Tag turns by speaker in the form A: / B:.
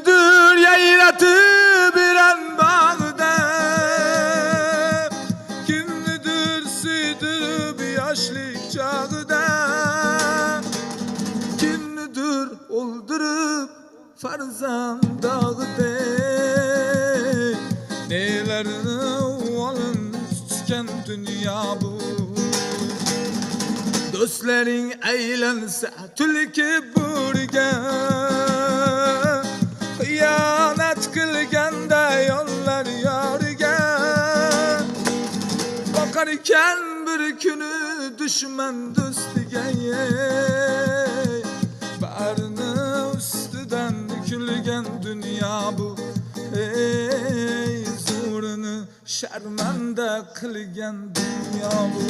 A: Kimnidir yayratib bilen bağda, kimnidir suydirib yaşlik çağda, kimnidir oldurup farzand dağda. Nelerini olun tutken dünya bu. Dostlaring aylansa tulki burga, xiyonet qilganda yollar yorga. Bakarken bir kuni düşman do'stiga, barini ustidan kulgan dünya bu. Ey zo'rini sharmanda qilgan dünya bu.